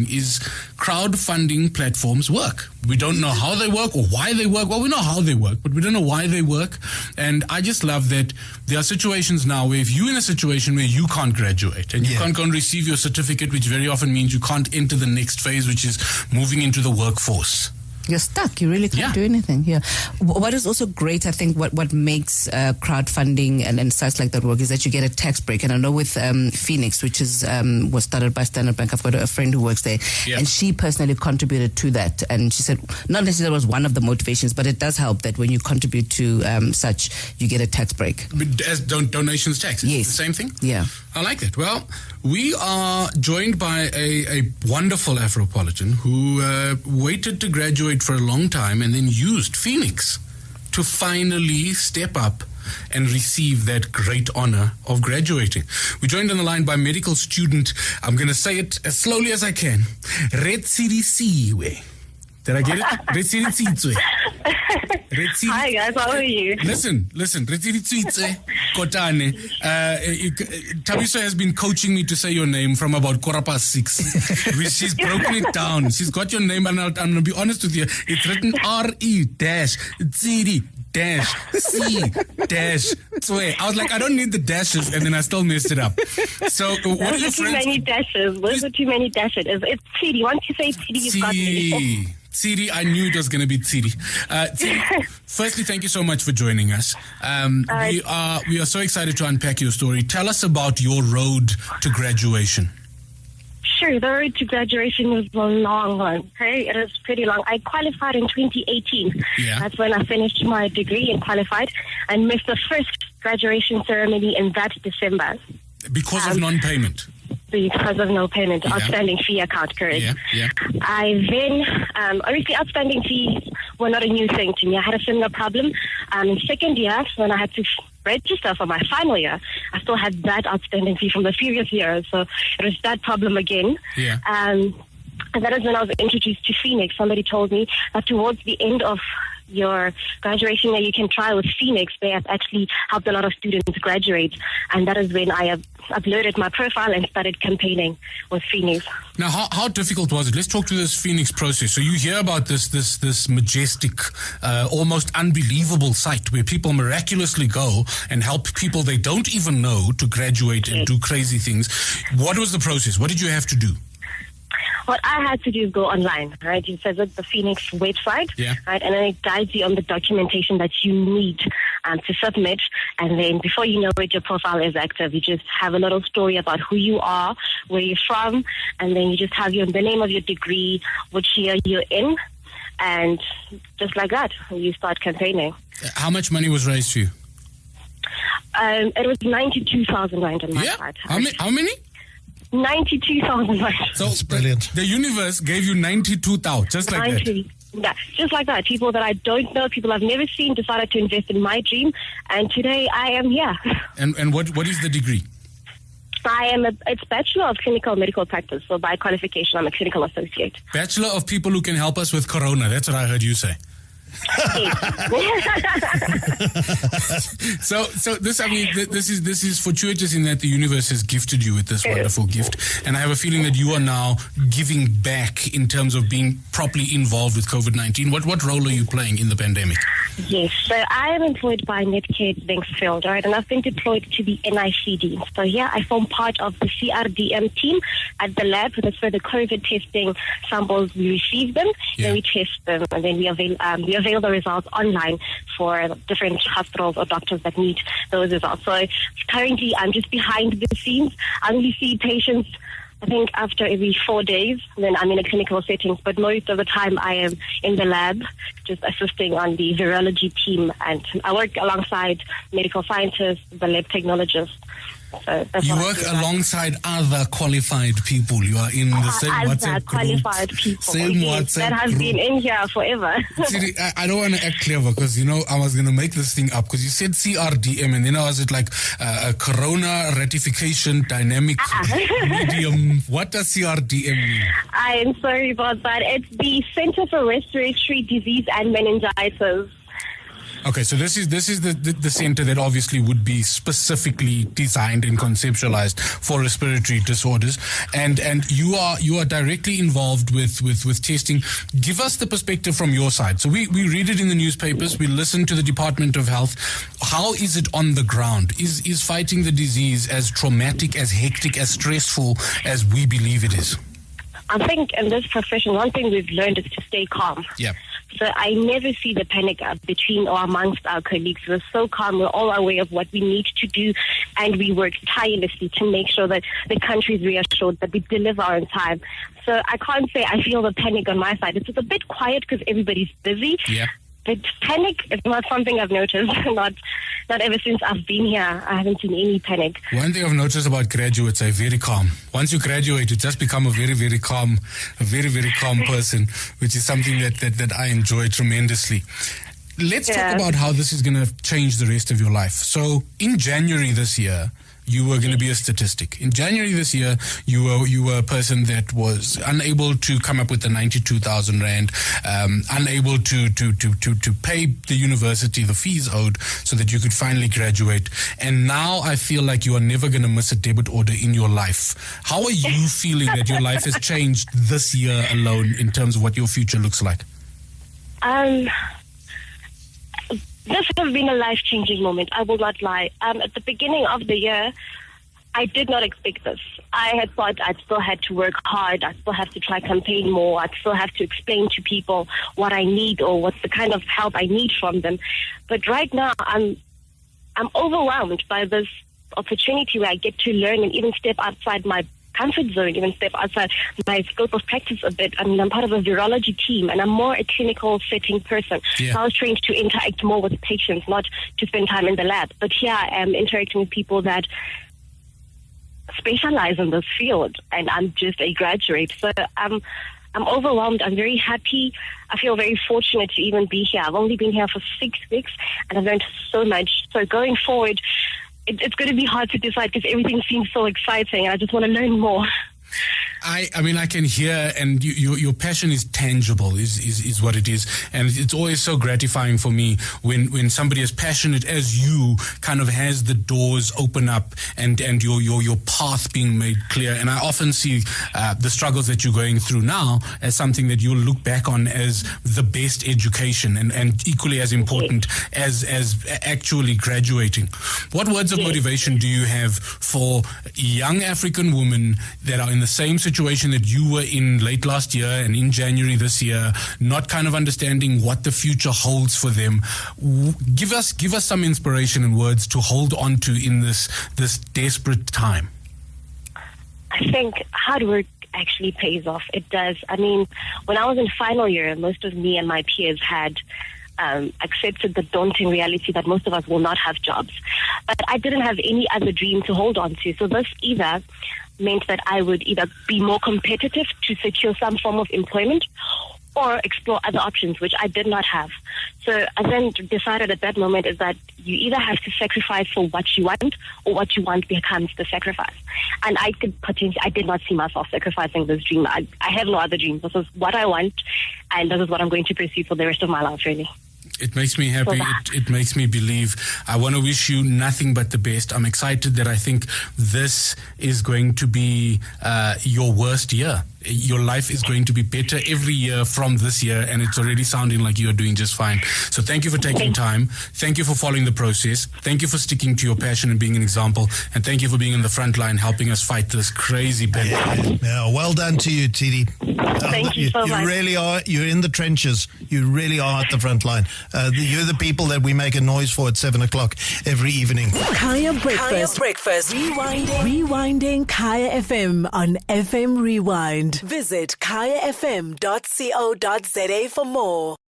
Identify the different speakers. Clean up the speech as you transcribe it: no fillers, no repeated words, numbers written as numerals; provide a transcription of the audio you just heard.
Speaker 1: is crowdfunding platforms work. We don't know how they work or why they work. Well, we know how they work, but we don't know why they work. And I just love that there are situations now where if you're in a situation where you can't graduate and you can't go and receive your certificate, which very often means you can't enter the next phase, which is moving into the workforce.
Speaker 2: You're stuck. You really can't do anything here. What is also great, I think, what makes crowdfunding and sites like that work is that you get a tax break. And I know with Feenix, which is was started by Standard Bank, I've got a friend who works there, and she personally contributed to that. And she said, not necessarily was one of the motivations, but it does help that when you contribute to such, you get a tax break.
Speaker 1: But as donations tax, is it the same thing?
Speaker 2: Yeah.
Speaker 1: I like that. Well, we are joined by a wonderful Afropolitan who waited to graduate for a long time and then used Feenix to finally step up and receive that great honor of graduating. We're joined on the line by medical student, I'm going to say it as slowly as I can, Retshidisitswe. Did I get it? Retshiditswe.
Speaker 3: Hi guys, how are you?
Speaker 1: Listen, Retshiditswe Kotane. Tabiso has been coaching me to say your name from about 6:15. She's broken it down. She's got your name, and I'm going to be honest with you. It's written R-E-C-C-Tswe. I was like, I don't need the dashes, and then I still messed it up. So, what are your friends?
Speaker 3: Too many dashes. Those are too many dashes. It's Tsiri. Once you say Tsiri, you've got me.
Speaker 1: Tsiri, I knew it was going to be Tsiri. Tsiri, firstly, thank you so much for joining us. We are so excited to unpack your story. Tell us about your road to graduation.
Speaker 3: Sure, the road to graduation was a long one. Okay? It was pretty long. I qualified in 2018. That's when I finished my degree and qualified, and missed the first graduation ceremony in that December.
Speaker 1: Because of non-payment?
Speaker 3: Because of no payment, outstanding fee account, correct. I then, obviously outstanding fees were not a new thing to me. I had a similar problem. In second year, when I had to register for my final year, I still had that outstanding fee from the previous year. So it was that problem again. And that is when I was introduced to Feenix. Somebody told me that towards the end of your graduation year, you can try with Feenix. They have actually helped a lot of students graduate, and that is when I uploaded my profile and started campaigning with Feenix.
Speaker 1: Now, how difficult was it? Let's talk to this Feenix process. So you hear about this majestic, almost unbelievable site where people miraculously go and help people they don't even know to graduate and do crazy things. What was the process? What did you have to do?
Speaker 3: What I had to do is go online, right? You visit the Feenix website, right? And then it guides you on the documentation that you need to submit. And then before you know it, your profile is active. You just have a little story about who you are, where you're from, and then you just have the name of your degree, which year you're in, and just like that, you start campaigning.
Speaker 1: How much money was raised for you?
Speaker 3: It was 92,000 rand on my side.
Speaker 1: How many?
Speaker 3: 92,000 rand.
Speaker 1: So that's brilliant. The universe gave you 92,000, just like 90.
Speaker 3: That. Yeah, just like that. People that I don't know, people I've never seen, decided to invest in my dream, and today I am here.
Speaker 1: And what is the degree?
Speaker 3: It's Bachelor of Clinical Medical Practice. So by qualification, I'm a clinical associate.
Speaker 1: Bachelor of people who can help us with corona. That's what I heard you say. So this, I mean, this is fortuitous in that the universe has gifted you with this wonderful gift, and I have a feeling that you are now giving back in terms of being properly involved with COVID-19. What role are you playing in the pandemic?
Speaker 3: Yes, so I am employed by Netcare Linksfield, right, and I've been deployed to the NICD. So here I form part of the CRDM team at the lab. That's where the COVID testing samples, we receive them, then we test them, and then we avail the results online for different hospitals or doctors that need those results. So currently I'm just behind the scenes. I only see patients, I think, after every 4 days. Then I'm in a clinical setting, but most of the time I am in the lab just assisting on the virology team, and I work alongside medical scientists, the lab technologists. So
Speaker 1: you work alongside other qualified people. You are in the same WhatsApp
Speaker 3: qualified
Speaker 1: group.
Speaker 3: People.
Speaker 1: Same WhatsApp
Speaker 3: that has been in here forever.
Speaker 1: See, I don't want to act clever because, I was going to make this thing up because you said CRDM and then I was like a Corona Ratification Dynamic Medium. What does CRDM mean?
Speaker 3: I am sorry about that. It's the Center for Respiratory Disease and Meningitis.
Speaker 1: Okay, so this is the center that obviously would be specifically designed and conceptualized for respiratory disorders, and you are directly involved with testing. Give us the perspective from your side. So we read it in the newspapers, we listen to the Department of Health. How is it on the ground? Is fighting the disease as traumatic, as hectic, as stressful as we believe it is?
Speaker 3: I think in this profession, one thing we've learned is to stay calm.
Speaker 1: Yeah.
Speaker 3: So I never see the panic between or amongst our colleagues. We're so calm. We're all aware of what we need to do, and we work tirelessly to make sure that the country is reassured that we deliver on time. So I can't say I feel the panic on my side. It's a bit quiet because everybody's busy.
Speaker 1: Yeah.
Speaker 3: But panic is not something I've noticed. Not ever since I've been here. I haven't seen any panic.
Speaker 1: One thing I've noticed about graduates, they're very calm. Once you graduate, you just become a very, very calm person, which is something that I enjoy tremendously. Let's talk about how this is going to change the rest of your life. So in January this year, you were going to be a statistic. In January this year, you were a person that was unable to come up with the 92,000 rand, unable to pay the university the fees owed so that you could finally graduate. And now I feel like you are never going to miss a debit order in your life. How are you feeling that your life has changed this year alone in terms of what your future looks like?
Speaker 3: This has been a life-changing moment. I will not lie. At the beginning of the year, I did not expect this. I had thought I'd still had to work hard. I'd still have to try campaign more. I'd still have to explain to people what I need or what the kind of help I need from them. But right now, I'm overwhelmed by this opportunity where I get to learn and even step outside my comfort zone, even step outside my scope of practice a bit. I mean, I'm part of a virology team, and I'm more a clinical setting person.
Speaker 1: Yeah.
Speaker 3: So I was trained to interact more with patients, not to spend time in the lab. But here I am interacting with people that specialize in this field, and I'm just a graduate. So I'm overwhelmed. I'm very happy. I feel very fortunate to even be here. I've only been here for 6 weeks, and I've learned so much. So going forward, it's going to be hard to decide because everything seems so exciting. I just want to learn more.
Speaker 1: I mean, I can hear, and your passion is tangible, is what it is. And it's always so gratifying for me when somebody as passionate as you kind of has the doors open up and your path being made clear. And I often see the struggles that you're going through now as something that you'll look back on as the best education and equally as important as actually graduating. What words of motivation do you have for young African women that are in the same situation that you were in late last year and in January this year, not kind of understanding what the future holds for them? Give us some inspiration and words to hold on to in this desperate time.
Speaker 3: I think hard work actually pays off. It does. I mean, when I was in final year, most of me and my peers had accepted the daunting reality that most of us will not have jobs. But I didn't have any other dream to hold on to. So this either meant that I would either be more competitive to secure some form of employment or explore other options, which I did not have. So I then decided at that moment is that you either have to sacrifice for what you want or what you want becomes the sacrifice. And I did not see myself sacrificing this dream. I have no other dream. This is what I want, and this is what I'm going to pursue for the rest of my life, really.
Speaker 1: It makes me happy. It makes me believe. I want to wish you nothing but the best. I'm excited that I think this is going to be your worst year. Your life is going to be better every year from this year, and it's already sounding like you're doing just fine. So thank you for taking time. Thank you for following the process. Thank you for sticking to your passion and being an example. And thank you for being in the front line helping us fight this crazy battle.
Speaker 4: Yeah, well done to you, Tidi.
Speaker 3: Thank you so much.
Speaker 4: You really are. You're in the trenches. You really are at the front line. You're the people that we make a noise for at 7 o'clock every evening.
Speaker 5: Kaya Breakfast. Rewinding Kaya FM on FM Rewind. Visit kayafm.co.za for more.